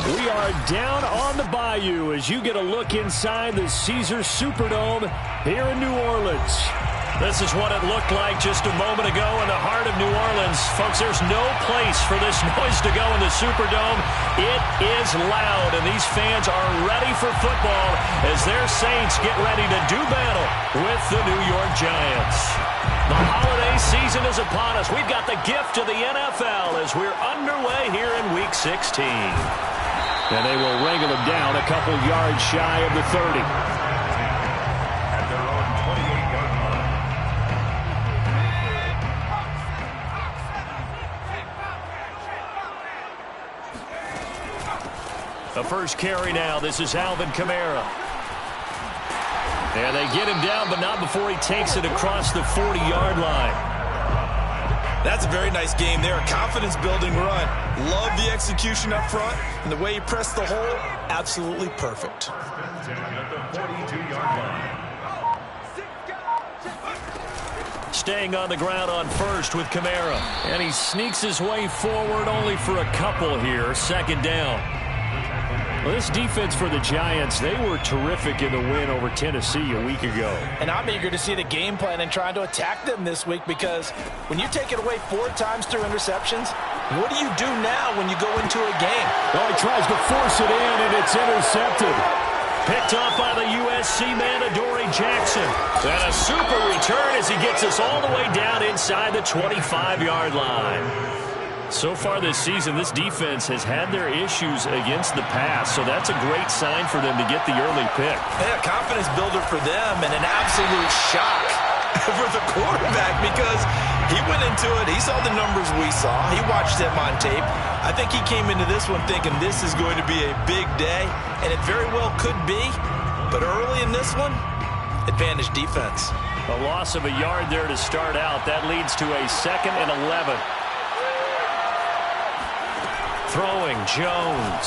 We are down on the bayou as you get a look inside the Caesars Superdome here in New Orleans. This is what it looked like just a moment ago in the heart of New Orleans. Folks, there's no place for this noise to go in the Superdome. It is loud, and these fans are ready for football as their Saints get ready to do battle with the New York Giants. The holiday season is upon us. We've got the gift of the NFL as we're underway here in Week 16. And they will wrangle him down a couple yards shy of the 30. At their own 28-yard line. The first carry now. This is Alvin Kamara. And they get him down, but not before he takes it across the 40-yard line. That's a very nice game there. A confidence-building run. Love the execution up front. And the way he pressed the hole, absolutely perfect. At the 42-yard line. Staying on the ground on first with Kamara. And he sneaks his way forward only for a couple here. Second down. Well, this defense for the Giants, they were terrific in the win over Tennessee a week ago. And I'm eager to see the game plan and trying to attack them this week, because when you take it away 4 times through interceptions, what do you do now when you go into a game? Well, he tries to force it in, and it's intercepted. Picked off by the USC man, Adoree Jackson. And a super return as he gets us all the way down inside the 25-yard line. So far this season, this defense has had their issues against the pass, so that's a great sign for them to get the early pick. Yeah, confidence builder for them, and an absolute shock for the quarterback, because he went into it. He saw the numbers we saw. He watched them on tape. I think he came into this one thinking this is going to be a big day, and it very well could be. But early in this one, advantage defense. A loss of a yard there to start out. That leads to a 2nd and 11. Throwing, Jones.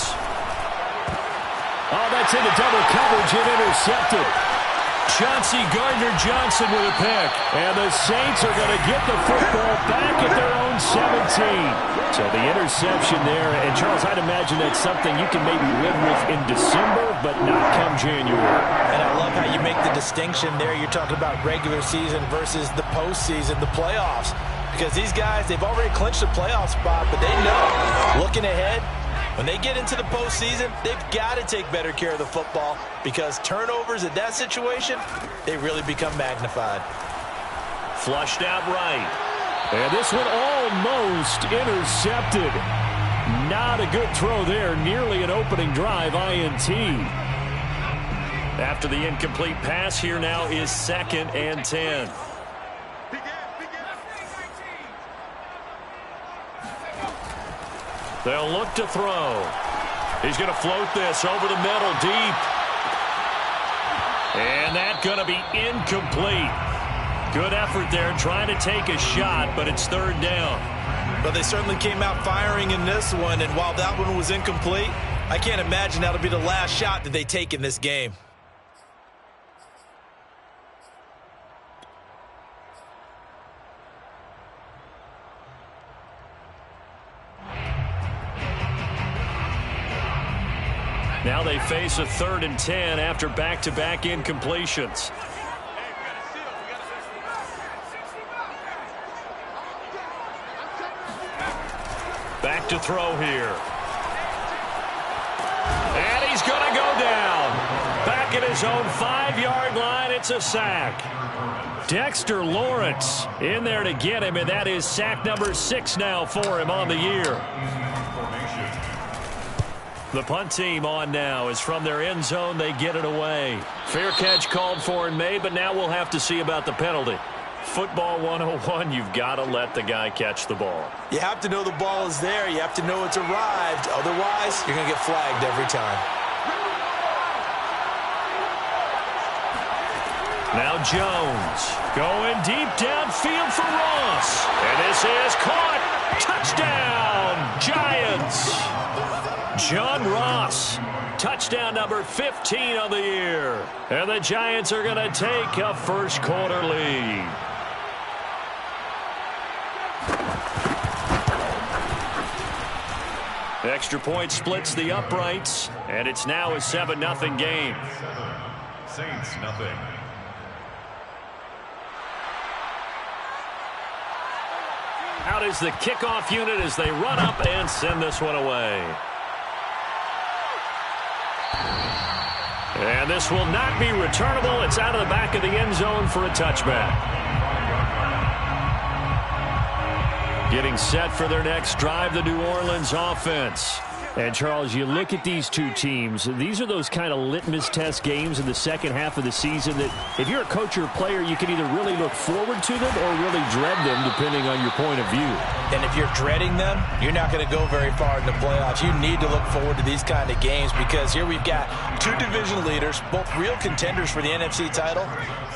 Oh, that's into double coverage and intercepted. Chauncey Gardner-Johnson with a pick. And the Saints are going to get the football back at their own 17. So the interception there. And, Charles, I'd imagine that's something you can maybe live with in December, but not come January. And I love how you make the distinction there. You're talking about regular season versus the postseason, the playoffs. Because these guys, they've already clinched the playoff spot, but they know, looking ahead, when they get into the postseason, they've got to take better care of the football, because turnovers in that situation, they really become magnified. Flushed out right. And this one almost intercepted. Not a good throw there. Nearly an opening drive INT. After the incomplete pass, here now is 2nd and 10. They'll look to throw. He's going to float this over the middle deep. And that's going to be incomplete. Good effort there trying to take a shot, but it's 3rd down. But they certainly came out firing in this one, and while that one was incomplete, I can't imagine that'll be the last shot that they take in this game. Now they face a 3rd and 10 after back-to-back incompletions. Back to throw here. And he's going to go down. Back at his own 5-yard line, it's a sack. Dexter Lawrence in there to get him, and that is sack number 6 now for him on the year. The punt team on now is from their end zone. They get it away. Fair catch called for and made, but now we'll have to see about the penalty. Football 101, you've got to let the guy catch the ball. You have to know the ball is there. You have to know it's arrived. Otherwise, you're going to get flagged every time. Now Jones going deep downfield for Ross. And this is caught. Touchdown, Giants. John Ross, touchdown number 15 of the year. And the Giants are going to take a first-quarter lead. Extra point splits the uprights, and it's now a 7-0 game. Saints nothing. Out is the kickoff unit as they run up and send this one away. And this will not be returnable. It's out of the back of the end zone for a touchback. Getting set for their next drive, the New Orleans offense. And, Charles, you look at these two teams, these are those kind of litmus test games in the second half of the season that if you're a coach or a player, you can either really look forward to them or really dread them, depending on your point of view. And if you're dreading them, you're not going to go very far in the playoffs. You need to look forward to these kind of games because here we've got two division leaders, both real contenders for the NFC title.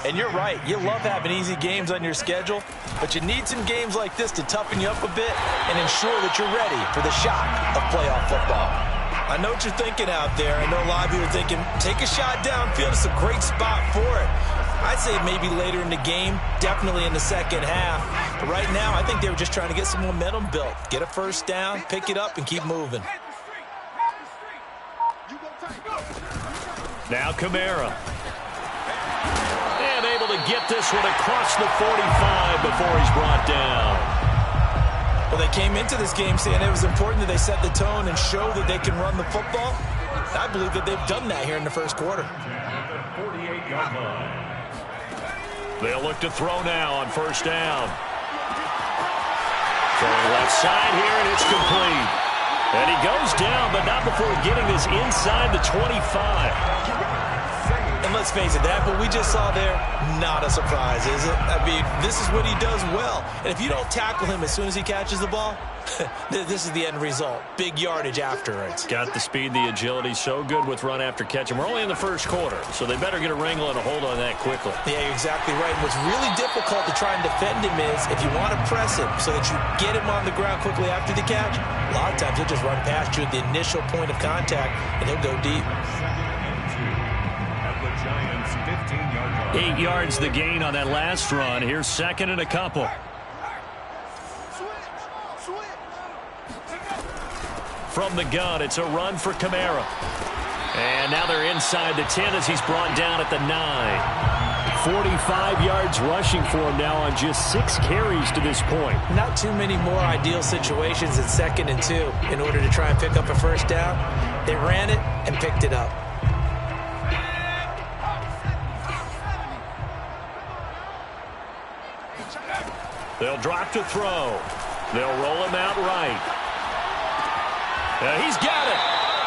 And you're right, you love having easy games on your schedule, but you need some games like this to toughen you up a bit and ensure that you're ready for the shock of playoff football. I know what you're thinking out there. I know a lot of you are thinking, take a shot downfield. It's a great spot for it. I'd say maybe later in the game, definitely in the second half. But right now, I think they were just trying to get some momentum built. Get a first down, pick it up, and keep moving. Now Kamara. And able to get this one across the 45 before he's brought down. Well, they came into this game saying it was important that they set the tone and show that they can run the football. I believe that they've done that here in the first quarter. 48-yard line. They'll look to throw now on first down. Throwing left side here, and it's complete. And he goes down, but not before getting this inside the 25. And let's face it, that what we just saw there, not a surprise, is it? I mean, this is what he does well. And if you don't tackle him as soon as he catches the ball, this is the end result. Big yardage afterwards. Got the speed, the agility, so good with run after catch. And we're only in the first quarter, so they better get a wrangle and a hold on that quickly. Yeah, you're exactly right. And what's really difficult to try and defend him is if you want to press him so that you get him on the ground quickly after the catch, a lot of times he'll just run past you at the initial point of contact, and he'll go deep. 8 yards the gain on that last run. Here's second and a couple. From the gun, it's a run for Kamara. And now they're inside the 10 as he's brought down at the 9. 45 yards rushing for him now on just 6 carries to this point. Not too many more ideal situations at 2nd and 2 in order to try and pick up a first down. They ran it and picked it up. They'll drop to throw. They'll roll him out right. He's got it.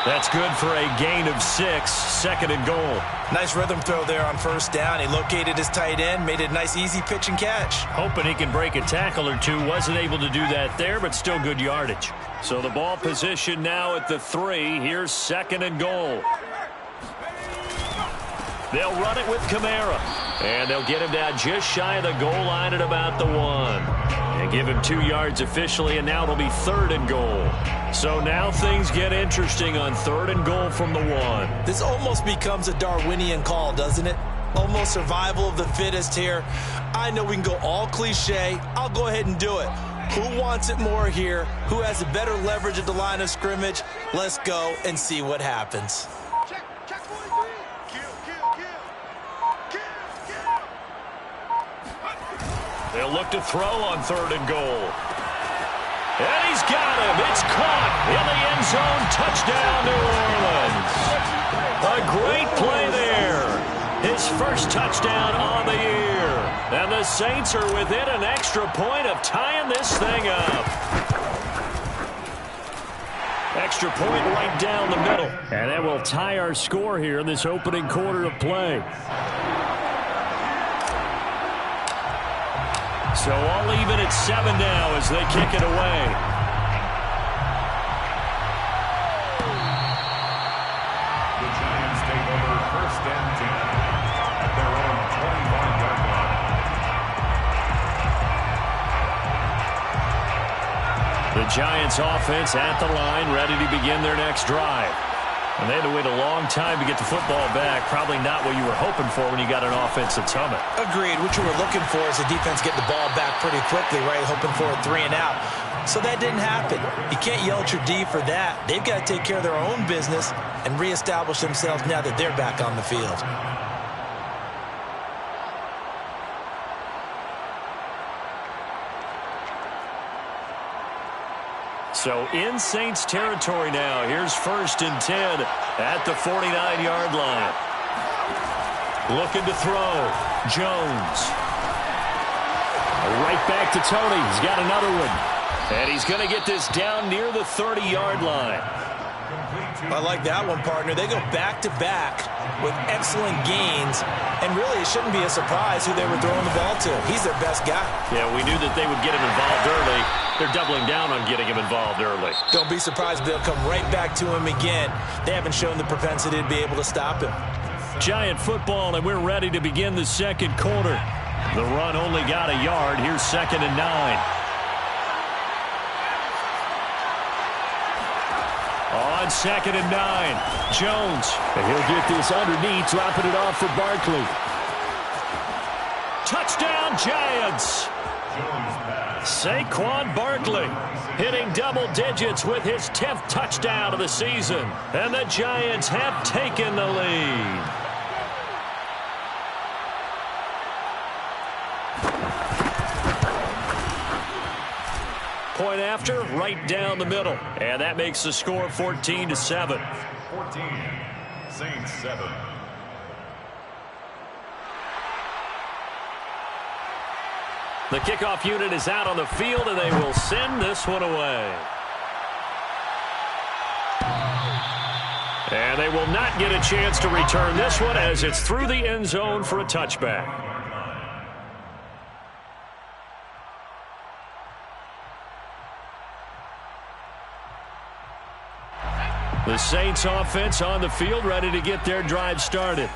That's good for a gain of 6, 2nd and goal. Nice rhythm throw there on first down. He located his tight end, made it a nice easy pitch and catch. Hoping he can break a tackle or two. Wasn't able to do that there, but still good yardage. So the ball position now at the 3. Here's 2nd and goal. They'll run it with Kamara. And they'll get him down just shy of the goal line at about the 1. And give him 2 yards officially, and now it'll be 3rd and goal. So now things get interesting on 3rd and goal from the 1. This almost becomes a Darwinian call, doesn't it? Almost survival of the fittest here. I know we can go all cliche. I'll go ahead and do it. Who wants it more here? Who has a better leverage at the line of scrimmage? Let's go and see what happens. They'll look to throw on 3rd and goal. And he's got him. It's caught in the end zone. Touchdown, New Orleans. A great play there. His first touchdown on the year. And the Saints are within an extra point of tying this thing up. Extra point right down the middle. And that will tie our score here in this opening quarter of play. So all even at 7 now as they kick it away. The Giants take over 1st and 10 at their own 21-yard line. The Giants offense at the line, ready to begin their next drive. And they had to wait a long time to get the football back. Probably not what you were hoping for when you got an offense that's humming. Agreed. What you were looking for is the defense getting the ball back pretty quickly, right? Hoping for a 3 and out. So that didn't happen. You can't yell at your D for that. They've got to take care of their own business and reestablish themselves now that they're back on the field. So in Saints territory now. Here's 1st and 10 at the 49-yard line. Looking to throw. Jones. Right back to Tony. He's got another one. And he's going to get this down near the 30-yard line. I like that one, partner. They go back-to-back with excellent gains. And really, it shouldn't be a surprise who they were throwing the ball to. He's their best guy. Yeah, we knew that they would get him involved early. They're doubling down on getting him involved early. Don't be surprised if they'll come right back to him again. They haven't shown the propensity to be able to stop him. Giant football, and we're ready to begin the second quarter. The run only got a yard. Here's 2nd and 9. On 2nd and 9, Jones. And he'll get this underneath, dropping it off for Barkley. Touchdown, Giants. Saquon Barkley hitting double digits with his 10th touchdown of the season. And the Giants have taken the lead. Point after, right down the middle. And that makes the score 14-7. 14, Saints 7. The kickoff unit is out on the field, and they will send this one away. And they will not get a chance to return this one as it's through the end zone for a touchback. The Saints offense on the field, ready to get their drive started.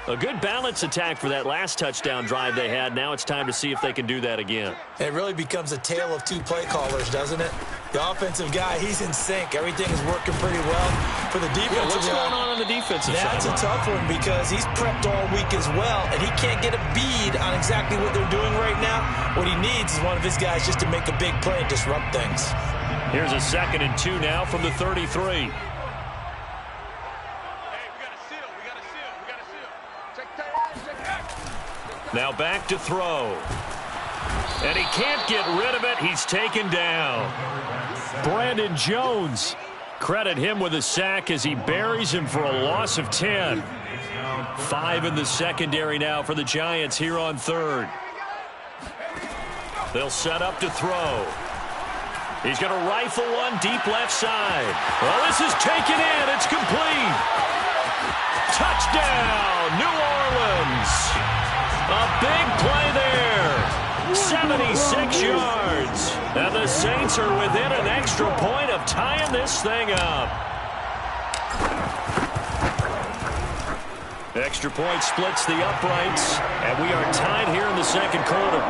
A good balance attack for that last touchdown drive they had. Now it's time to see if they can do that again. It really becomes a tale of two play callers, doesn't it? The offensive guy, he's in sync. Everything is working pretty well. For the defensive guy, what's going on the defensive side? That's a tough one because he's prepped all week as well, and he can't get a bead on exactly what they're doing right now. What he needs is one of his guys just to make a big play and disrupt things. Here's a 2nd and 2 now from the 33. Now back to throw. And he can't get rid of it. He's taken down. Brandon Jones. Credit him with a sack as he buries him for a loss of 10. 5 in the secondary now for the Giants here on 3rd. They'll set up to throw. He's going to rifle one deep left side. Well, this is taken in. It's complete. Touchdown, New Orleans. A big play there. 76 yards. And the Saints are within an extra point of tying this thing up. Extra point splits the uprights. And we are tied here in the second quarter.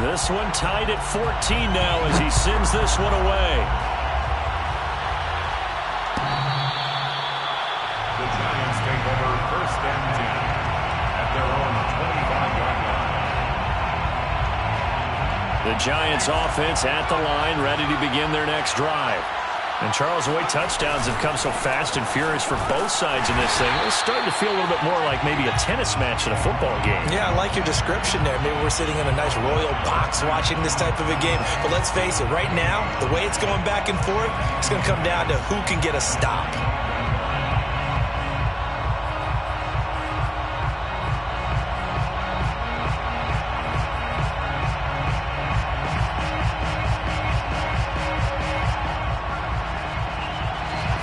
This one tied at 14 now as he sends this one away. The Giants offense at the line, ready to begin their next drive. And Charles, the way touchdowns have come so fast and furious for both sides in this thing, it's starting to feel a little bit more like maybe a tennis match in a football game. Yeah, I like your description there. Maybe we're sitting in a nice royal box watching this type of a game. But let's face it, right now, the way it's going back and forth, it's going to come down to who can get a stop.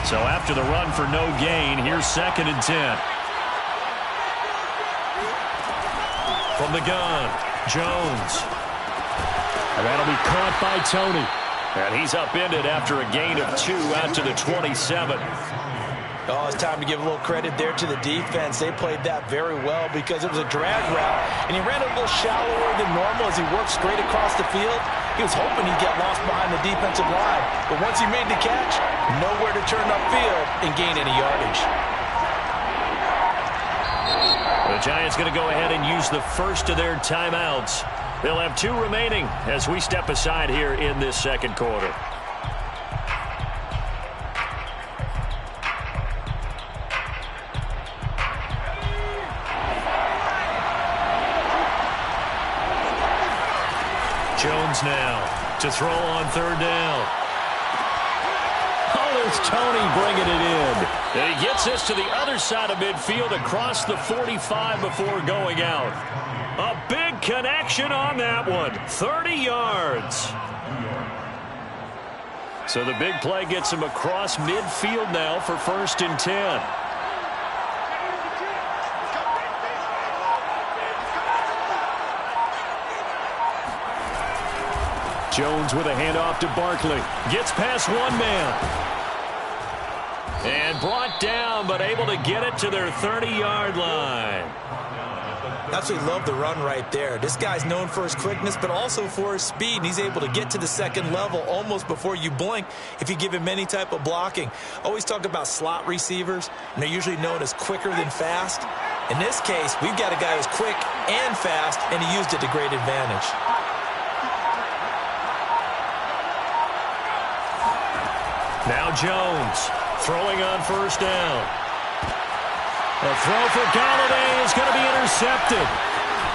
So after the run for no gain, here's 2nd and 10. From the gun, Jones. And that'll be caught by Tony. And he's upended after a gain of 2 out to the 27. Oh, it's time to give a little credit there to the defense. They played that very well because it was a drag route, and he ran a little shallower than normal as he worked straight across the field. He was hoping he'd get lost behind the defensive line, but once he made the catch, nowhere to turn upfield and gain any yardage. The Giants going to go ahead and use the first of their timeouts. They'll have 2 remaining as we step aside here in this second quarter. Jones now to throw on third down. Oh, there's Tony bringing it in. And he gets this to the other side of midfield across the 45 before going out. A big connection on that one. 30 yards. So the big play gets him across midfield now for 1st and 10. Jones with a handoff to Barkley. Gets past one man. And brought down, but able to get it to their 30-yard line. Absolutely love the run right there. This guy's known for his quickness, but also for his speed. And he's able to get to the second level almost before you blink if you give him any type of blocking. Always talk about slot receivers, and they're usually known as quicker than fast. In this case, we've got a guy who's quick and fast, and he used it to great advantage. Now Jones throwing on first down. The throw for Galladay is going to be intercepted.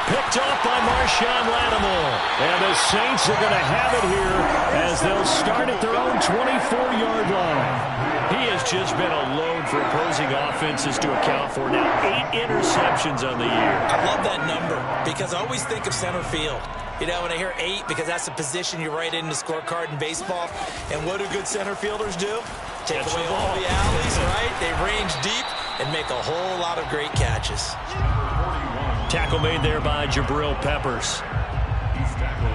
Picked off by Marshawn Lattimore. And the Saints are going to have it here as they'll start at their own 24-yard line. He has just been a load for opposing offenses to account for. Now 8 interceptions on the year. I love that number because I always think of center field. You know, when I hear 8, because that's the position you write in the scorecard in baseball. And what do good center fielders do? Take away all the alleys, right? They range deep and make a whole lot of great catches. Tackle made there by Jabril Peppers.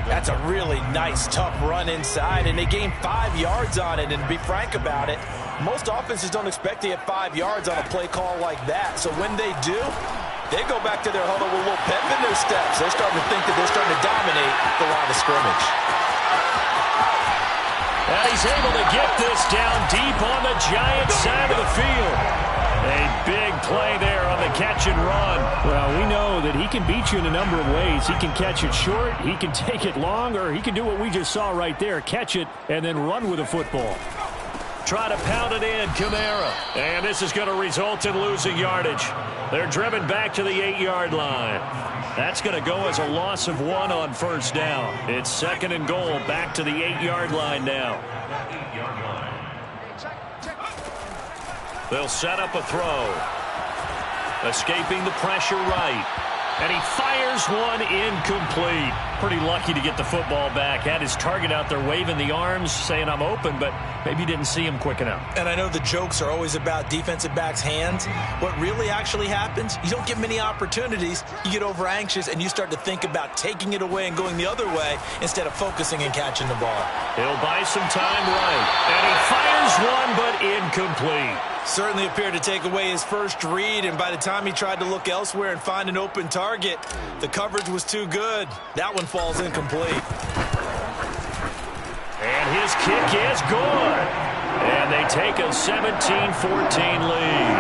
That's a really nice, tough run inside, and they gained 5 yards on it. And to be frank about it, most offenses don't expect to get 5 yards on a play call like that. So when they do, they go back to their huddle with a little pep in their steps. They're starting to think that they're starting to dominate the line of scrimmage. And he's able to get this down deep on the Giants side of the field. A big play there on the catch and run. Well, we know that he can beat you in a number of ways. He can catch it short, he can take it long, or he can do what we just saw right there, catch it and then run with the football. Try to pound it in, Kamara. And this is going to result in losing yardage. They're driven back to the 8-yard line. That's going to go as a loss of 1 on first down. It's 2nd and goal, back to the 8-yard line now. They'll set up a throw. Escaping the pressure right. And he fires one incomplete. Pretty lucky to get the football back. Had his target out there waving the arms, saying I'm open, but maybe didn't see him quick enough. And I know the jokes are always about defensive backs' hands. What really actually happens, you don't get many opportunities. You get over anxious, and you start to think about taking it away and going the other way instead of focusing and catching the ball. He'll buy some time right. And he fires one, but incomplete. Certainly appeared to take away his first read, and by the time he tried to look elsewhere and find an open target, the coverage was too good. That one falls incomplete. And his kick is good. And they take a 17-14 lead.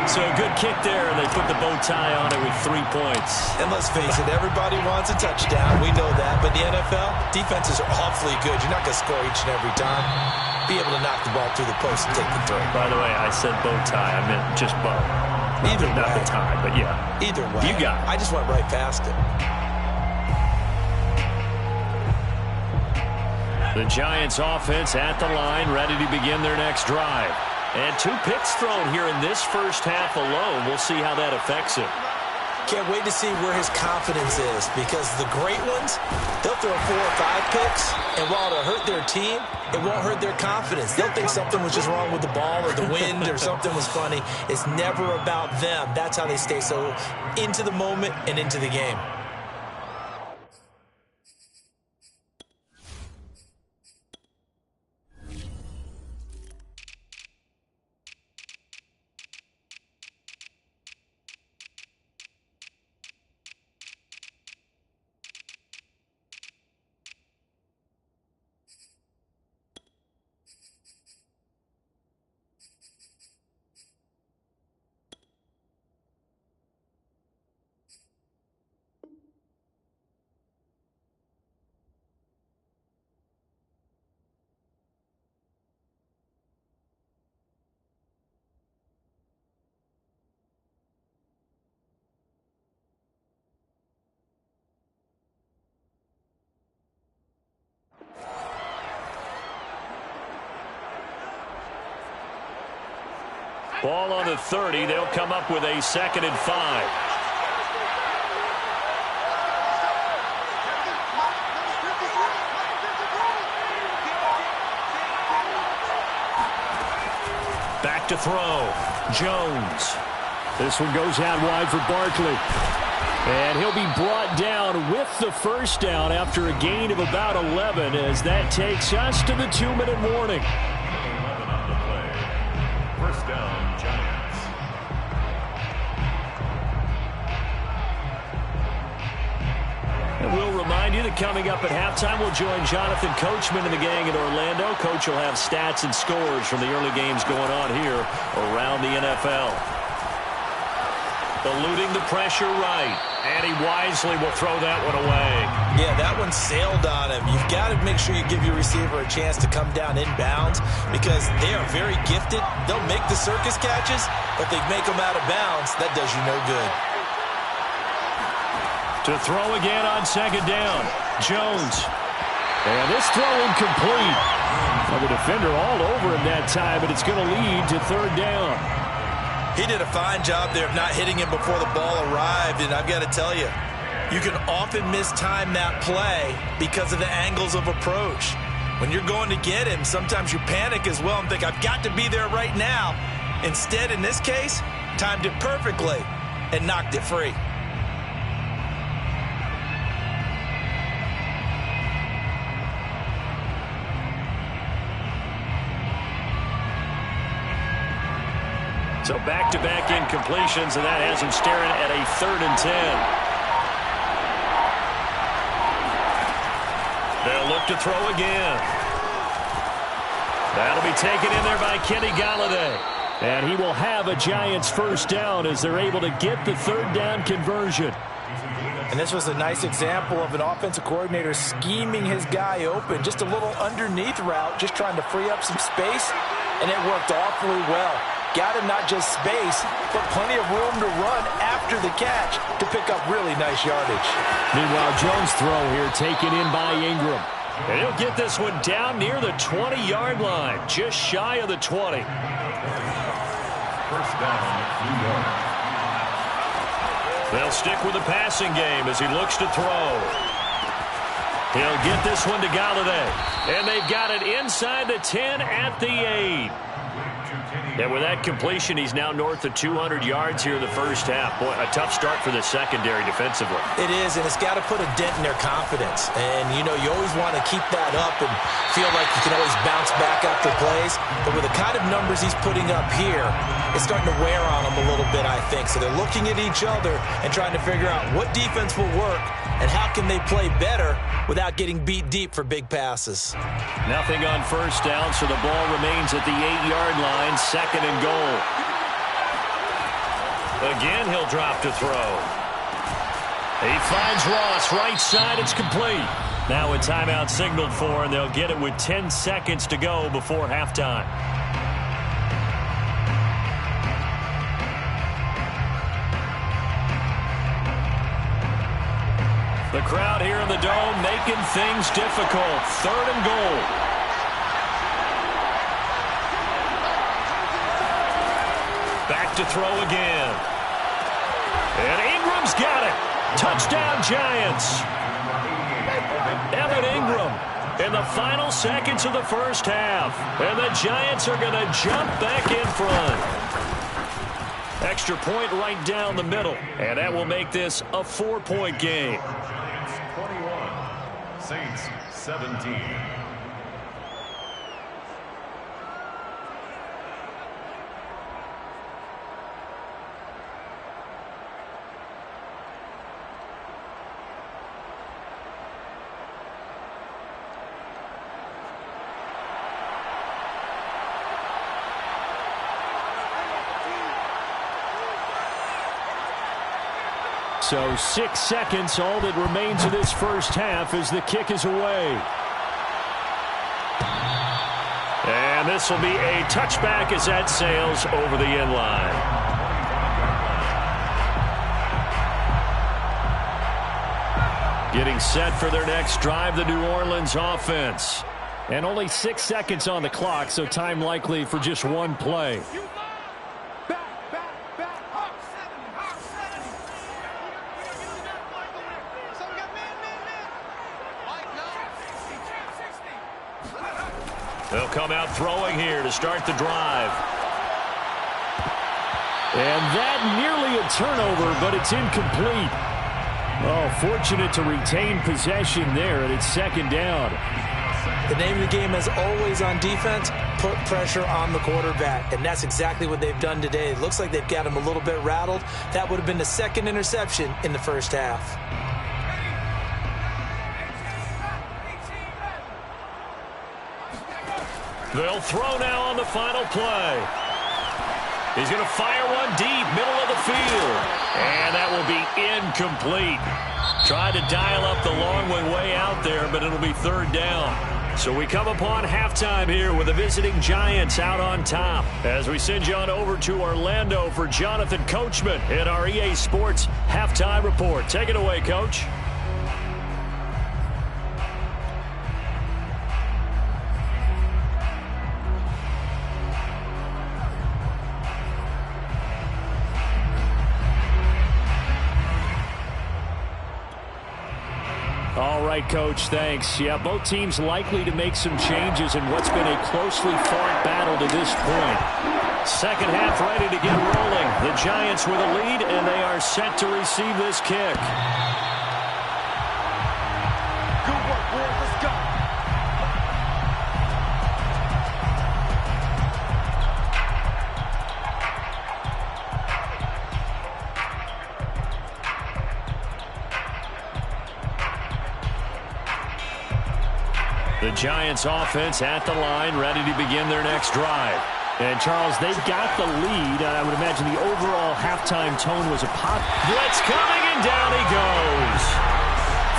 So a good kick there, and they put the bow tie on it with 3 points. And let's face it, everybody wants a touchdown. We know that. But in the NFL, defenses are awfully good. You're not going to score each and every time. Be able to knock the ball through the post and take the throw. By the way, I said bow tie. I meant just bow. Either way. Not the tie, but yeah. Either way. You got it. I just went right past it. The Giants offense at the line, ready to begin their next drive. And 2 picks thrown here in this first half alone. We'll see how that affects him. Can't wait to see where his confidence is, because the great ones, they'll throw 4 or 5 picks, and while it'll hurt their team, it won't hurt their confidence. They'll think something was just wrong with the ball or the wind or something was funny. It's never about them. That's how they stay so into the moment and into the game. Ball on the 30. They'll come up with a 2nd and 5. Back to throw. Jones. This one goes out wide for Barkley. And he'll be brought down with the first down after a gain of about 11 as that takes us to the 2-minute warning. 11 on the play. First down, Giants. And we'll remind you that coming up at halftime, we'll join Jonathan Coachman and the gang in Orlando. Coach will have stats and scores from the early games going on here around the NFL. Eluding the pressure right. And he wisely will throw that one away. Yeah, that one sailed on him. You've got to make sure you give your receiver a chance to come down inbounds because they are very gifted. They'll make the circus catches, but they make them out of bounds. That does you no good. To throw again on 2nd down. Jones. And this throw incomplete. Well, the defender all over him that time, but it's going to lead to 3rd down. He did a fine job there of not hitting him before the ball arrived, and I've got to tell you, you can often mistime that play because of the angles of approach. When you're going to get him, sometimes you panic as well and think, I've got to be there right now. Instead, in this case, timed it perfectly and knocked it free. So back-to-back incompletions, and that has him staring at a 3rd and 10. They'll look to throw again. That'll be taken in there by Kenny Golladay. And he will have a Giants first down as they're able to get the 3rd down conversion. And this was a nice example of an offensive coordinator scheming his guy open. Just a little underneath route, just trying to free up some space, and it worked awfully well. Got him not just space, but plenty of room to run after the catch to pick up really nice yardage. Meanwhile, Jones' throw here taken in by Ingram. And he'll get this one down near the 20-yard line, just shy of the 20. First down, New York. They'll stick with the passing game as he looks to throw. He'll get this one to Golladay. And they've got it inside the 10 at the 8. And with that completion, he's now north of 200 yards here in the first half. Boy, a tough start for the secondary defensively. It is, and it's got to put a dent in their confidence. And, you know, you always want to keep that up and feel like you can always bounce back after plays. But with the kind of numbers he's putting up here, it's starting to wear on them a little bit, I think. So they're looking at each other and trying to figure out what defense will work and how can they play better without getting beat deep for big passes. Nothing on first down, so the ball remains at the 8-yard line, 2nd and goal. Again, he'll drop to throw. He finds Ross, right side, it's complete. Now a timeout signaled for, and they'll get it with 10 seconds to go before halftime. The crowd here in the Dome making things difficult. 3rd and goal. Back to throw again. And Ingram's got it. Touchdown, Giants. Evan Ingram in the final seconds of the first half. And the Giants are going to jump back in front. Extra point right down the middle. And that will make this a 4-point game. 21, Saints 17. So 6 seconds, all that remains of this first half as the kick is away. And this will be a touchback as that sails over the end line. Getting set for their next drive, the New Orleans offense. And only 6 seconds on the clock, so time likely for just one play. They'll come out throwing here to start the drive. And that nearly a turnover, but it's incomplete. Oh, fortunate to retain possession there, and it's second down. The name of the game is always on defense, put pressure on the quarterback. And that's exactly what they've done today. It looks like they've got him a little bit rattled. That would have been the second interception in the first half. They'll throw now on the final play. He's going to fire one deep, middle of the field. And that will be incomplete. Tried to dial up the long one way out there, but it'll be third down. So we come upon halftime here with the visiting Giants out on top. As we send you on over to Orlando for Jonathan Coachman in our EA Sports Halftime Report. Take it away, Coach. All right, Coach, thanks. Yeah, both teams likely to make some changes in what's been a closely fought battle to this point. Second half ready to get rolling. The Giants with a lead, and they are set to receive this kick. Good work, boys. Let's go. The Giants offense at the line, ready to begin their next drive. And, Charles, they've got the lead. I would imagine the overall halftime tone was a pop. Blitz coming, and down he goes.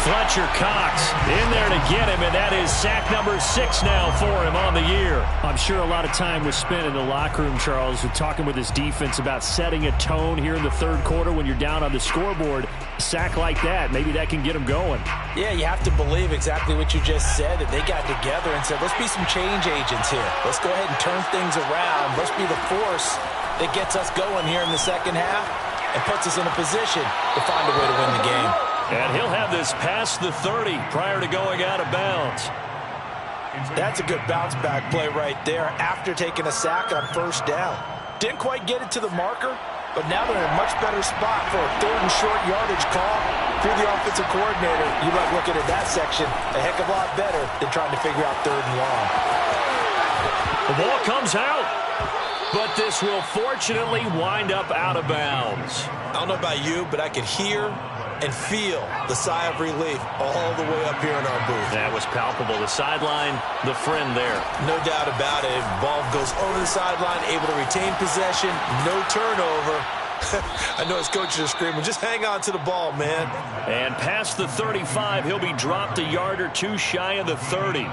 Fletcher Cox in there to get him, and that is sack number 6 now for him on the year. I'm sure a lot of time was spent in the locker room, Charles, talking with his defense about setting a tone here in the third quarter when you're down on the scoreboard. A sack like that, maybe that can get them going. Yeah, you have to believe exactly what you just said, that they got together and said, let's be some change agents here. Let's go ahead and turn things around. Let's be the force that gets us going here in the second half and puts us in a position to find a way to win the game. And he'll have this past the 30 prior to going out of bounds. That's a good bounce-back play right there after taking a sack on first down. Didn't quite get it to the marker, but now they're in a much better spot for a third and short yardage call. If you're the offensive coordinator, you like looking at that section a heck of a lot better than trying to figure out third and long. The ball comes out, but this will fortunately wind up out of bounds. I don't know about you, but I could hear and feel the sigh of relief all the way up here in our booth. That was palpable. The sideline, the friend there. No doubt about it. Ball goes over the sideline, able to retain possession, no turnover. I know his coaches are screaming, just hang on to the ball, man. And past the 35, he'll be dropped a yard or two shy of the 30.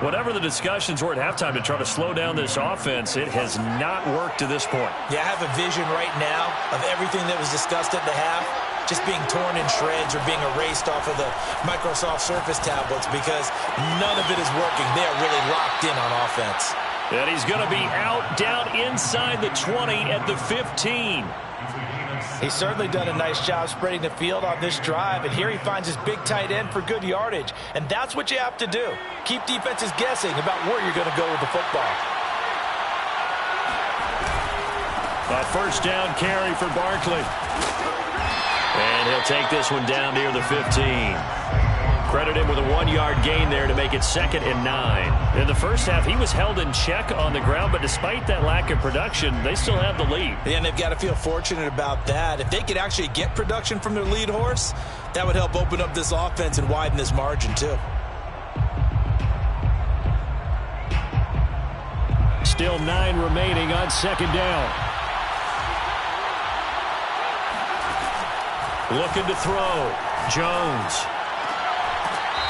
Whatever the discussions were at halftime to try to slow down this offense, it has not worked to this point. Yeah, I have a vision right now of everything that was discussed at the half just being torn in shreds or being erased off of the Microsoft Surface tablets because none of it is working. They are really locked in on offense. And he's going to be out down inside the 20 at the 15. He's certainly done a nice job spreading the field on this drive, and here he finds his big tight end for good yardage. And that's what you have to do. Keep defenses guessing about where you're going to go with the football. A first down carry for Barkley. And he'll take this one down near the 15. Credit him with a 1-yard gain there to make it 2nd and 9. In the first half, he was held in check on the ground, but despite that lack of production, they still have the lead. Yeah, and they've got to feel fortunate about that. If they could actually get production from their lead horse, that would help open up this offense and widen this margin too. Still 9 remaining on second down. Looking to throw. Jones.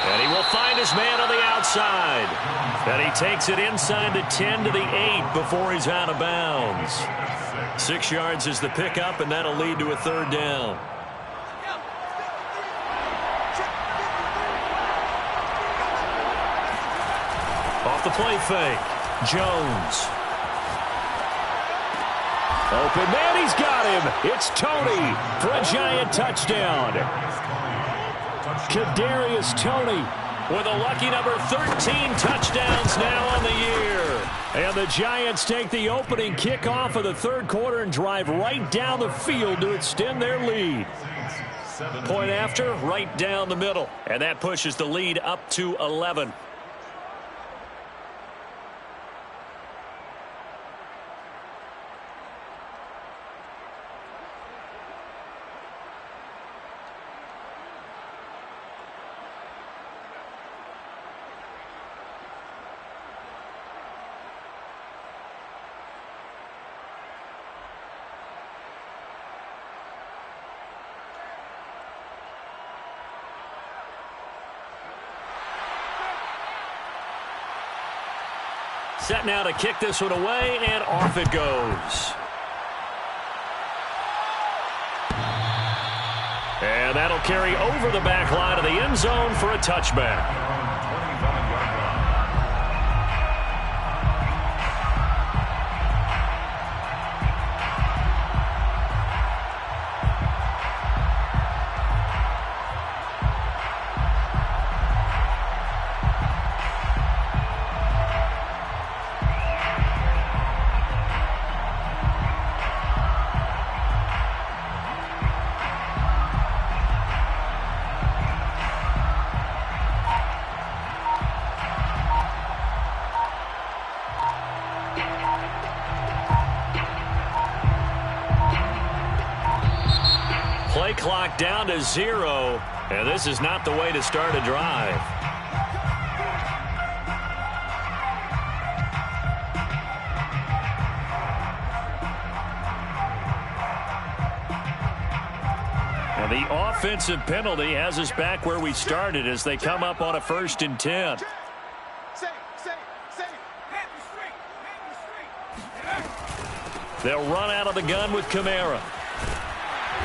And he will find his man on the outside. And he takes it inside the 10 to the 8 before he's out of bounds. 6 yards is the pickup, and that'll lead to a third down. Off the play fake. Jones. Open man, he's got him. It's Tony for a Giant touchdown. Kadarius Toney with a lucky number 13 touchdowns now on the year. And the Giants take the opening kickoff of the third quarter and drive right down the field to extend their lead. Point after, right down the middle. And that pushes the lead up to 11. Set now to kick this one away, and off it goes. And that'll carry over the back line of the end zone for a touchback. Play clock down to 0, and this is not the way to start a drive. And the offensive penalty has us back where we started as they come up on a 1st and 10. They'll run out of the gun with Kamara.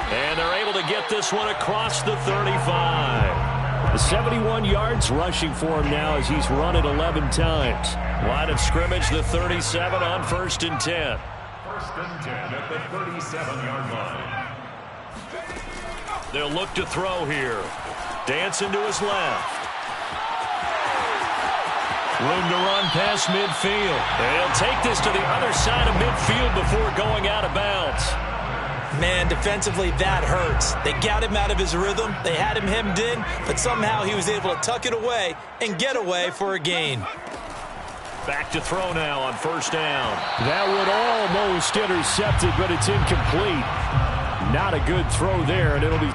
And they're able to get this one across the 35. 71 yards rushing for him now as he's run it 11 times. Line of scrimmage, the 37 on 1st and 10. 1st and 10 at the 37-yard line. They'll look to throw here. Dancing to his left. Room to run past midfield. They'll take this to the other side of midfield before going out of bounds. Man, defensively, that hurts. They got him out of his rhythm. They had him hemmed in, but somehow he was able to tuck it away and get away for a gain. Back to throw now on 1st down. That would almost intercepted, but it's incomplete. Not a good throw there, and it'll be...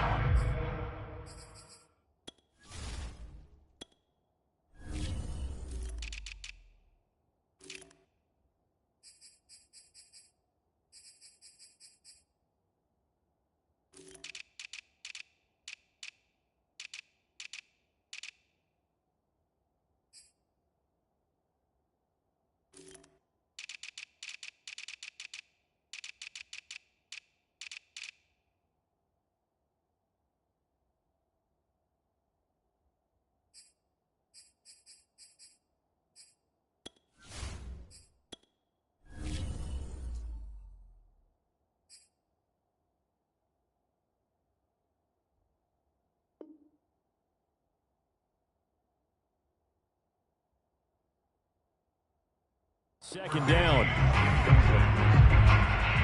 Second down.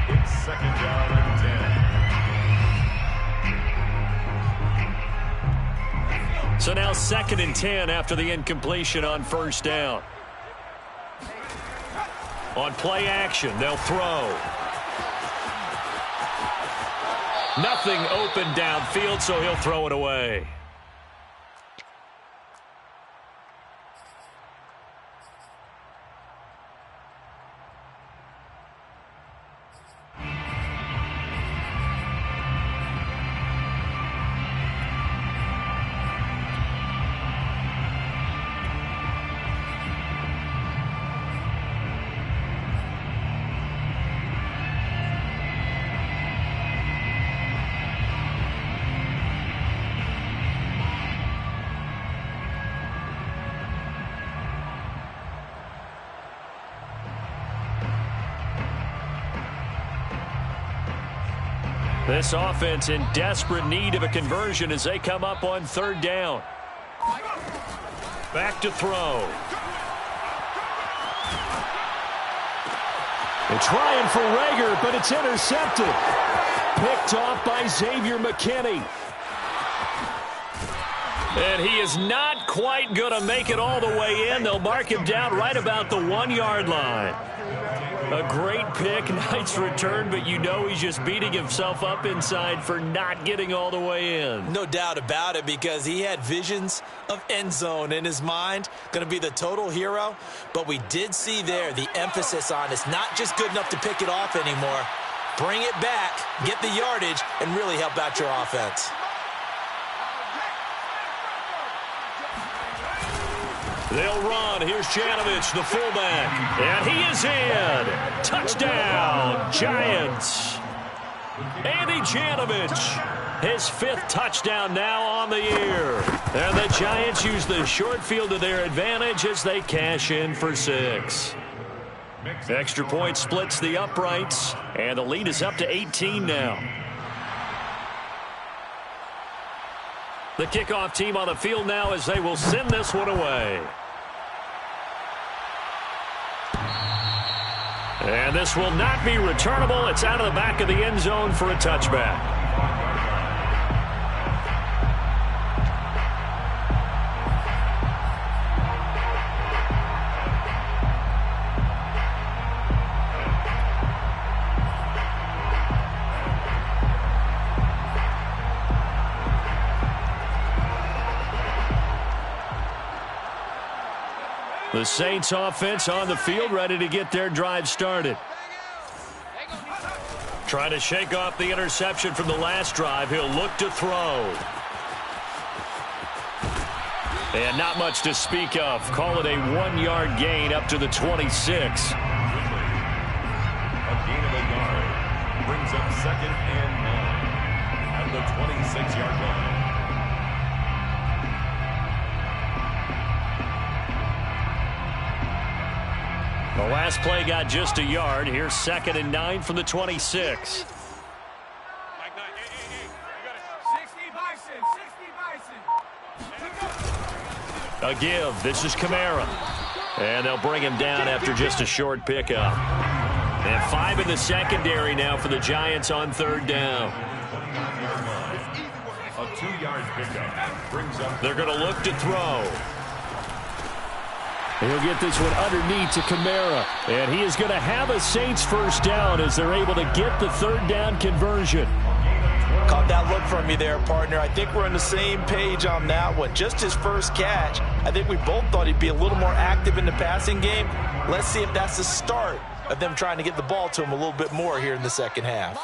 It's 2nd down and 10. So now 2nd and 10 after the incompletion on 1st down. On play action, they'll throw. Nothing open downfield, so he'll throw it away. This offense in desperate need of a conversion as they come up on 3rd down. Back to throw. They're trying for Rager, but it's intercepted. Picked off by Xavier McKinney. And he is not quite going to make it all the way in. They'll mark him down right about the 1-yard line. A great pick, nice return, but you know he's just beating himself up inside for not getting all the way in. No doubt about it, because he had visions of end zone in his mind. Going to be the total hero. But we did see there the emphasis on it's not just good enough to pick it off anymore. Bring it back, get the yardage, and really help out your offense. They'll run. Here's Janovich, the fullback. And he is in. Touchdown, Giants. Andy Janovich, his 5th touchdown now on the year. And the Giants use the short field to their advantage as they cash in for 6. Extra point splits the uprights, and the lead is up to 18 now. The kickoff team on the field now as they will send this one away. And this will not be returnable. It's out of the back of the end zone for a touchback. The Saints offense on the field, ready to get their drive started. Trying to shake off the interception from the last drive. He'll look to throw. And not much to speak of. Call it a 1-yard gain up to the 26. A gain of a yard brings up 2nd and 9 at the 26-yard line. The last play got just a yard. Here's 2nd and 9 from the 26. A give. This is Kamara. And they'll bring him down after just a short pickup. And 5 in the secondary now for the Giants on 3rd down. A 2-yard pickup brings up. They're going to look to throw. He'll get this one underneath to Kamara. And he is going to have a Saints first down as they're able to get the 3rd down conversion. Caught that look from you there, partner. I think we're on the same page on that one. Just his first catch. I think we both thought he'd be a little more active in the passing game. Let's see if that's the start of them trying to get the ball to him a little bit more here in the second half.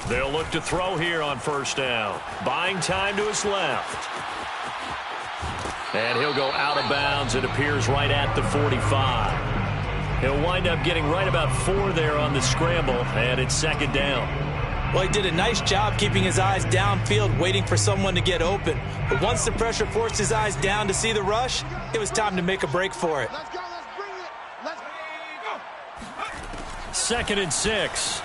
They'll look to throw here on 1st down. Buying time to his left. And he'll go out of bounds. It appears right at the 45. He'll wind up getting right about 4 there on the scramble, and it's 2nd down. Well, he did a nice job keeping his eyes downfield, waiting for someone to get open. But once the pressure forced his eyes down to see the rush, it was time to make a break for it. Let's go, let's bring it. Let's go. 2nd and 6.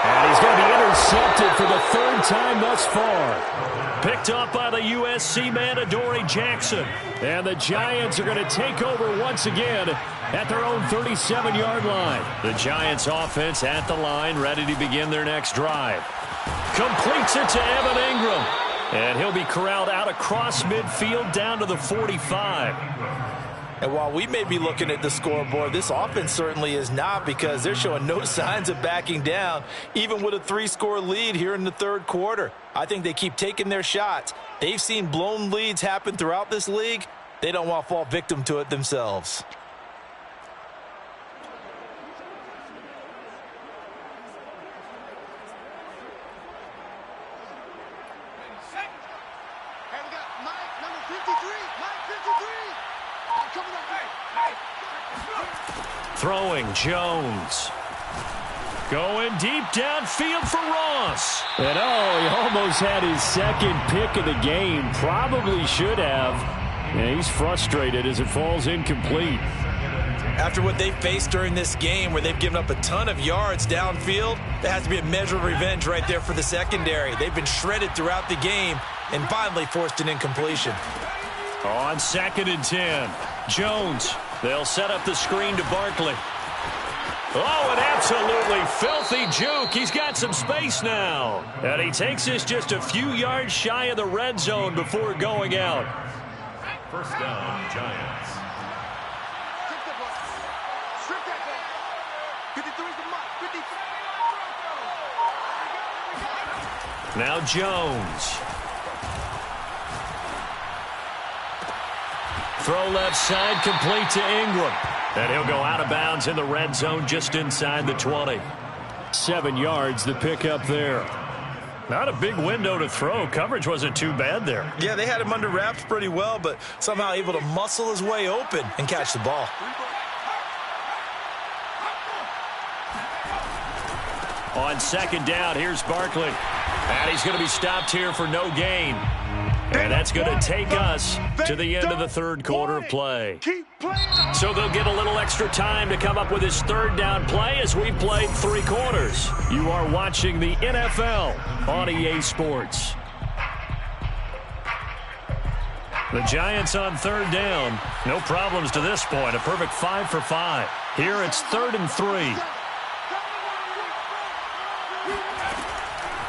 And he's going to be intercepted for the 3rd time thus far. Picked up by the USC man, Adoree Jackson. And the Giants are going to take over once again at their own 37-yard line. The Giants offense at the line, ready to begin their next drive. Completes it to Evan Ingram. And he'll be corralled out across midfield down to the 45. And while we may be looking at the scoreboard, this offense certainly is not, because they're showing no signs of backing down, even with a 3-score lead here in the 3rd quarter. I think they keep taking their shots. They've seen blown leads happen throughout this league. They don't want to fall victim to it themselves. Hey, we got Mike, number 53. Mike, 53. Coming up. Throwing Jones. Going deep downfield for Ross. And he almost had his 2nd pick of the game. Probably should have. And he's frustrated as it falls incomplete. After what they faced during this game where they've given up a ton of yards downfield, there has to be a measure of revenge right there for the secondary. They've been shredded throughout the game and finally forced an incompletion. On 2nd and 10, Jones. They'll set up the screen to Barkley. Oh, an absolutely filthy juke. He's got some space now. And he takes this just a few yards shy of the red zone before going out. First down, Giants. Take the ball. Strip that ball. 53 is the mark. 50. Now Jones. Throw left side, complete to Ingram. And he'll go out of bounds in the red zone just inside the 20. 7 yards, the pickup there. Not a big window to throw. Coverage wasn't too bad there. Yeah, they had him under wraps pretty well, but somehow able to muscle his way open and catch the ball. On 2nd down, here's Barkley. And he's going to be stopped here for no gain. And that's going to take us to the end of the 3rd quarter of play. So they'll get a little extra time to come up with his 3rd down play as we played 3 quarters. You are watching the NFL on EA Sports. The Giants on 3rd down. No problems to this point. A perfect 5 for 5. Here it's 3rd and 3.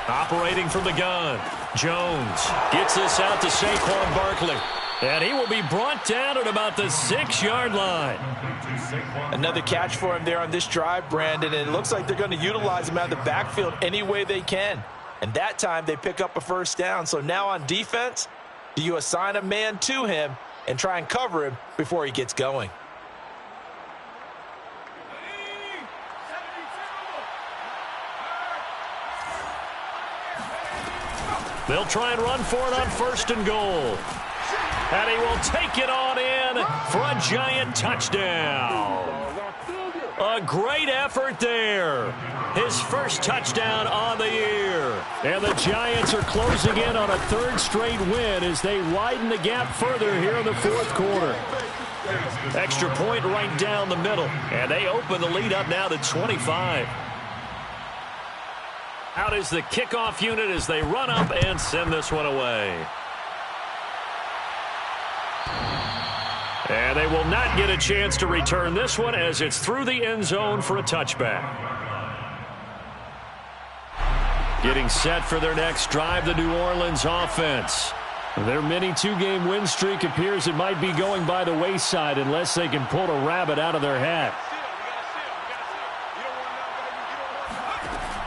Operating from the gun. Jones gets this out to Saquon Barkley. And he will be brought down at about the 6-yard line. Another catch for him there on this drive, Brandon. And it looks like they're going to utilize him out of the backfield any way they can. And that time they pick up a 1st down. So now on defense, do you assign a man to him and try and cover him before he gets going? They'll try and run for it on 1st and goal. And he will take it on in for a Giant touchdown. A great effort there. His 1st touchdown on the year. And the Giants are closing in on a 3rd straight win as they widen the gap further here in the 4th quarter. Extra point right down the middle. And they open the lead up now to 25. Out is the kickoff unit as they run up and send this one away. And they will not get a chance to return this one as it's through the end zone for a touchback. Getting set for their next drive, the New Orleans offense. Their mini 2-game win streak appears it might be going by the wayside unless they can pull a rabbit out of their hat.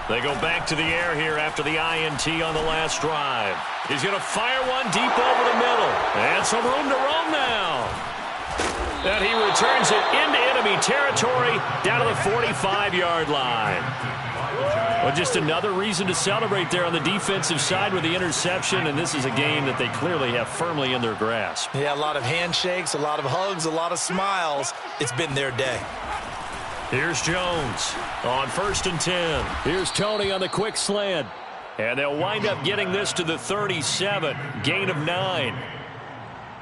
They go back to the air here after the INT on the last drive. He's going to fire one deep over the middle. And some room to roam now. And he returns it into enemy territory down to the 45-yard line. Well, just another reason to celebrate there on the defensive side with the interception, and this is a game that they clearly have firmly in their grasp. Yeah, a lot of handshakes, a lot of hugs, a lot of smiles. It's been their day. Here's Jones on 1st and 10. Here's Tony on the quick slant. And they'll wind up getting this to the 37. Gain of 9.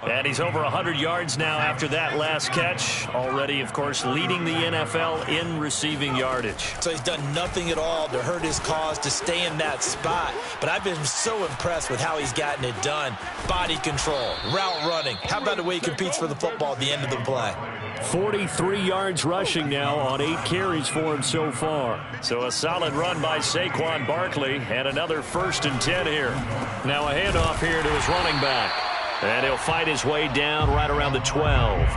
And he's over 100 yards now after that last catch. Already, of course, leading the NFL in receiving yardage. So he's done nothing at all to hurt his cause to stay in that spot. But I've been so impressed with how he's gotten it done. Body control, route running. How about the way he competes for the football at the end of the play? 43 yards rushing now on 8 carries for him so far. So a solid run by Saquon Barkley and another 1st and 10 here. Now a handoff here to his running back. And he'll fight his way down right around the 12.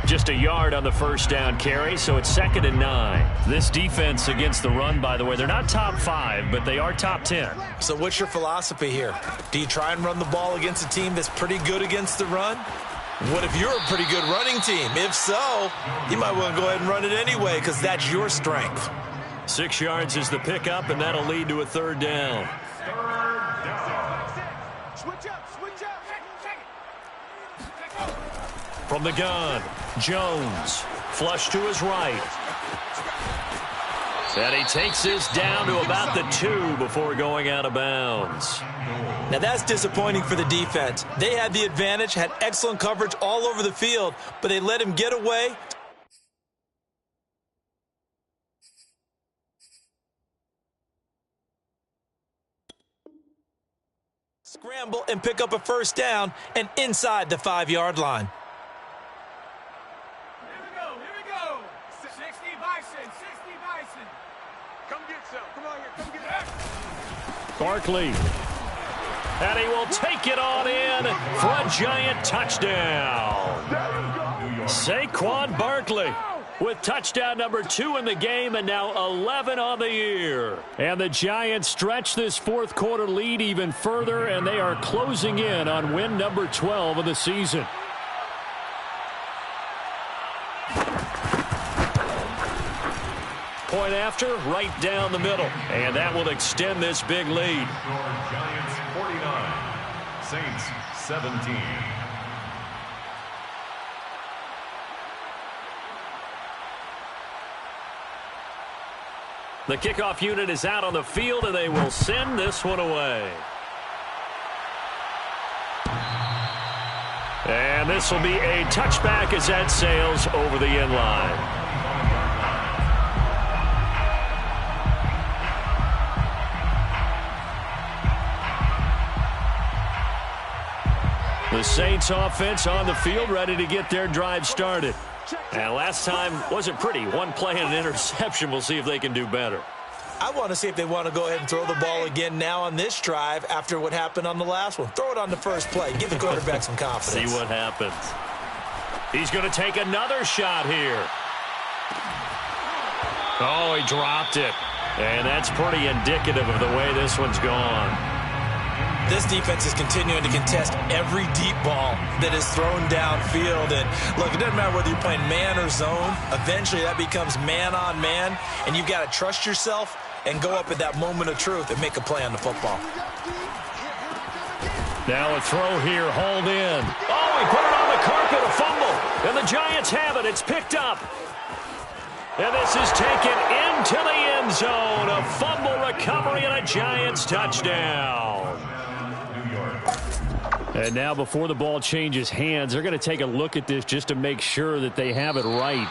Just a yard on the 1st down carry, so it's 2nd and 9. This defense against the run, by the way, they're not top 5, but they are top 10. So what's your philosophy here? Do you try and run the ball against a team that's pretty good against the run? What if you're a pretty good running team? If so, you might want to go ahead and run it anyway because that's your strength. 6 yards is the pickup, and that'll lead to a 3rd down. Switch up, switch up. From the gun, Jones, flush to his right. And he takes this down to about the 2 before going out of bounds. Now that's disappointing for the defense. They had the advantage, had excellent coverage all over the field, but they let him get away. Scramble and pick up a first down and inside the 5-yard line. Here we go. 60 Bison. Come get some. Come on here. Come get that. Barkley. And he will take it on in for a Giant touchdown. Saquon Barkley with touchdown number 2 in the game and now 11 on the year. And the Giants stretch this fourth quarter lead even further, and they are closing in on win number 12 of the season. Point after, right down the middle. And that will extend this big lead. Giants 49, Saints 17. The kickoff unit is out on the field, and they will send this one away. And this will be a touchback as that sails over the end line. The Saints offense on the field, ready to get their drive started. And last time wasn't pretty. One play and an interception. We'll see if they can do better. I want to see if they want to go ahead and throw the ball again now on this drive after what happened on the last one. Throw it on the first play. Give the quarterback some confidence. See what happens. He's going to take another shot here. Oh, he dropped it. And that's pretty indicative of the way this one's gone. This defense is continuing to contest every deep ball that is thrown downfield. And, look, it doesn't matter whether you're playing man or zone. Eventually, that becomes man-on-man, and you've got to trust yourself and go up at that moment of truth and make a play on the football. Now a throw here, hauled in. Oh, he put it on the carpet, a fumble. And the Giants have it. It's picked up. And this is taken into the end zone. A fumble recovery and a Giants touchdown. And now before the ball changes hands, they're going to take a look at this just to make sure that they have it right.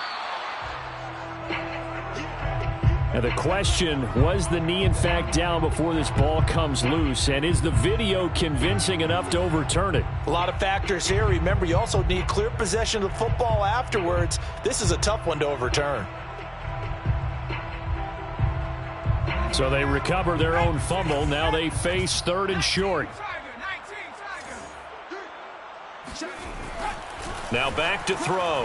Now the question, was the knee in fact down before this ball comes loose? And is the video convincing enough to overturn it? A lot of factors here. Remember, you also need clear possession of the football afterwards. This is a tough one to overturn. So they recover their own fumble. Now they face 3rd and short. Now back to throw.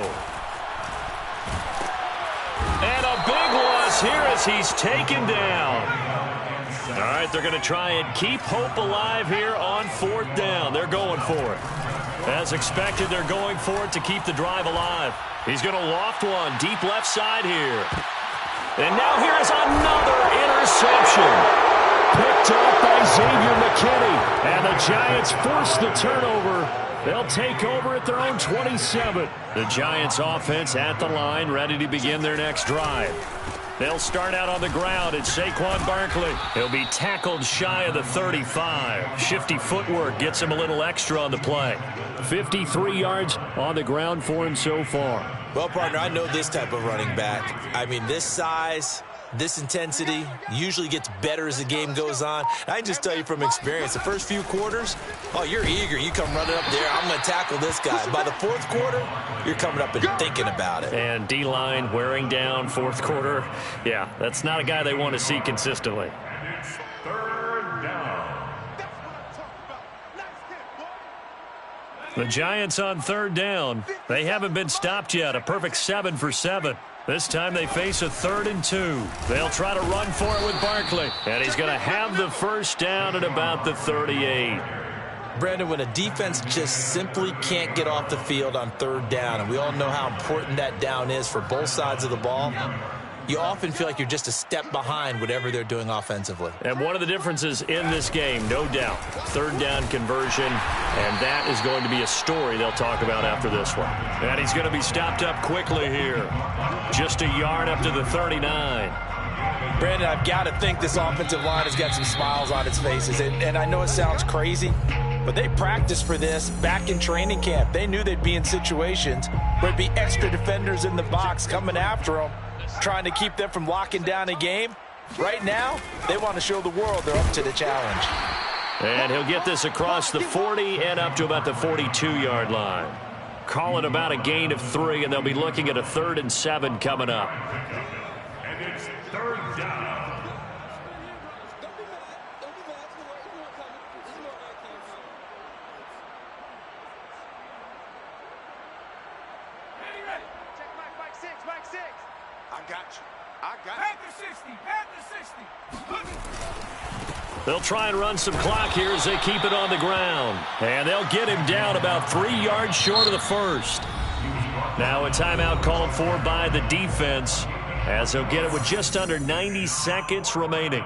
And a big loss here as he's taken down. All right, they're going to try and keep hope alive here on 4th down. They're going for it. As expected, they're going for it to keep the drive alive. He's going to loft one deep left side here. And now here is another interception. Picked up by Xavier McKinney. And the Giants force the turnover. They'll take over at their own 27. The Giants offense at the line, ready to begin their next drive. They'll start out on the ground. It's Saquon Barkley. He'll be tackled shy of the 35. Shifty footwork gets him a little extra on the play. 53 yards on the ground for him so far. Well, partner, I know this type of running back. I mean, this size, this intensity usually gets better as the game goes on. I can just tell you from experience, the first few quarters, oh, you're eager. You come running up there, I'm going to tackle this guy. By the 4th quarter, you're coming up and thinking about it. And D-line wearing down 4th quarter. Yeah, that's not a guy they want to see consistently. It's 3rd down. The Giants on 3rd down. They haven't been stopped yet. A perfect 7 for 7. This time they face a 3rd and 2. They'll try to run for it with Barkley. And he's going to have the first down at about the 38. Brandon, when a defense just simply can't get off the field on 3rd down, and we all know how important that down is for both sides of the ball, you often feel like you're just a step behind whatever they're doing offensively. And one of the differences in this game, no doubt, 3rd down conversion, and that is going to be a story they'll talk about after this one. And he's going to be stopped up quickly here. Just a yard up to the 39. Brandon, I've got to think this offensive line has got some smiles on its faces. And I know it sounds crazy, but they practiced for this back in training camp. They knew they'd be in situations where it'd be extra defenders in the box coming after them, trying to keep them from locking down a game. Right now, they want to show the world they're up to the challenge. And he'll get this across the 40 and up to about the 42-yard line. Call it about a gain of 3, and they'll be looking at a 3rd and 7 coming up. And it's 3rd down. They'll try and run some clock here as they keep it on the ground. And they'll get him down about 3 yards short of the first. Now a timeout called for by the defense as they'll get it with just under 90 seconds remaining.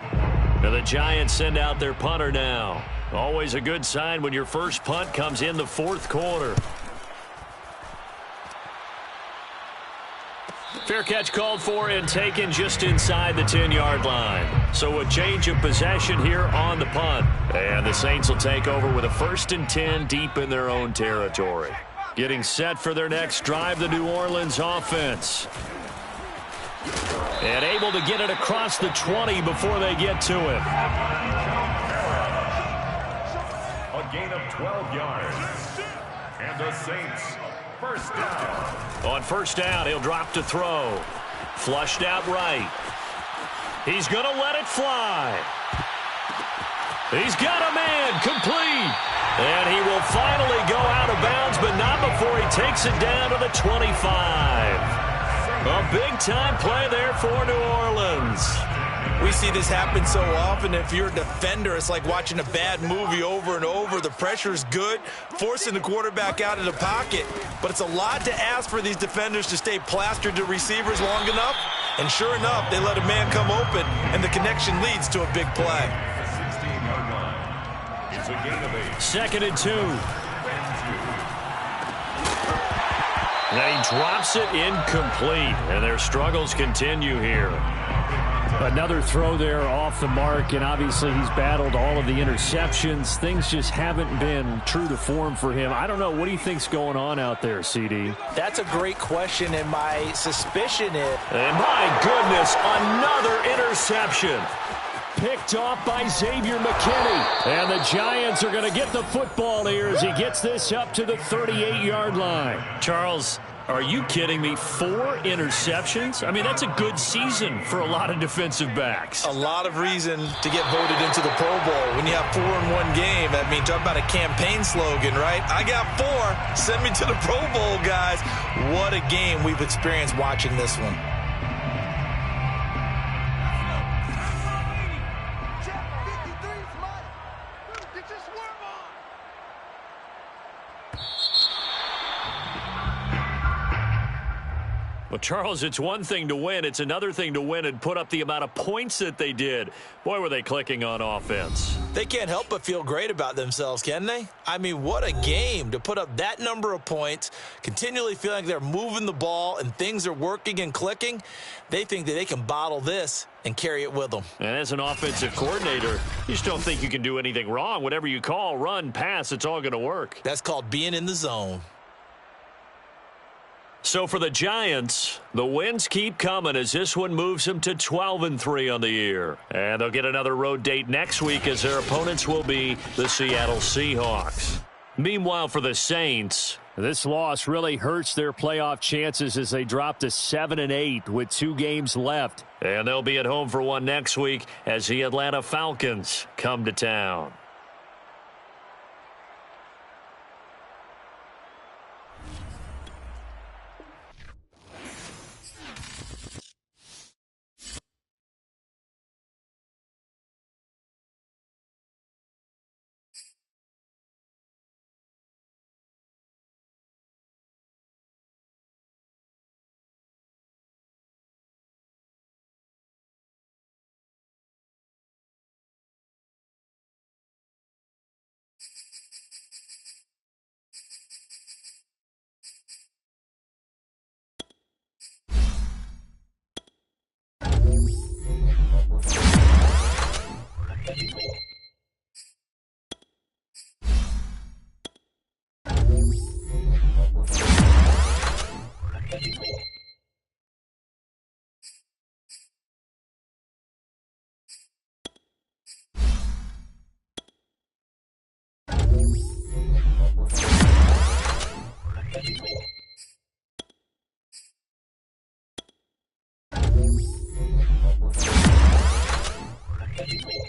Now the Giants send out their punter now. Always a good sign when your first punt comes in the 4th quarter. Fair catch called for and taken just inside the 10-yard line. So a change of possession here on the punt. And the Saints will take over with a 1st and 10 deep in their own territory. Getting set for their next drive, the New Orleans offense. And able to get it across the 20 before they get to it. A gain of 12 yards. And the Saints, 1st down. On 1st down, he'll drop to throw. Flushed out right. He's going to let it fly. He's got a man complete. And he will finally go out of bounds, but not before he takes it down to the 25. A big-time play there for New Orleans. We see this happen so often. If you're a defender, it's like watching a bad movie over and over. The pressure is good, forcing the quarterback out of the pocket. But it's a lot to ask for these defenders to stay plastered to receivers long enough. And sure enough, they let a man come open, and the connection leads to a big play. 16-yard line. It's a gain of 8. 2nd and 2. And he drops it incomplete, and their struggles continue here. Another throw there off the mark, and obviously he's battled all of the interceptions. Things just haven't been true to form for him. I don't know. What do you think's going on out there, CD? That's a great question, and my suspicion is... And my goodness, another interception. Picked off by Xavier McKinney. And the Giants are going to get the football here as he gets this up to the 38-yard line. Charles, are you kidding me? 4 interceptions? I mean, that's a good season for a lot of defensive backs. A lot of reason to get voted into the Pro Bowl. When you have 4 in one game, I mean, talk about a campaign slogan, right? I got 4. Send me to the Pro Bowl, guys. What a game we've experienced watching this one. Well, Charles, it's one thing to win. It's another thing to win and put up the amount of points that they did. Boy, were they clicking on offense. They can't help but feel great about themselves, can they? I mean, what a game to put up that number of points, continually feeling like they're moving the ball and things are working and clicking. They think that they can bottle this and carry it with them. And as an offensive coordinator, you just don't think you can do anything wrong. Whatever you call, run, pass, it's all going to work. That's called being in the zone. So for the Giants, the wins keep coming as this one moves them to 12-3 on the year. And they'll get another road date next week as their opponents will be the Seattle Seahawks. Meanwhile, for the Saints, this loss really hurts their playoff chances as they drop to 7-8 with 2 games left. And they'll be at home for one next week as the Atlanta Falcons come to town. Thank you.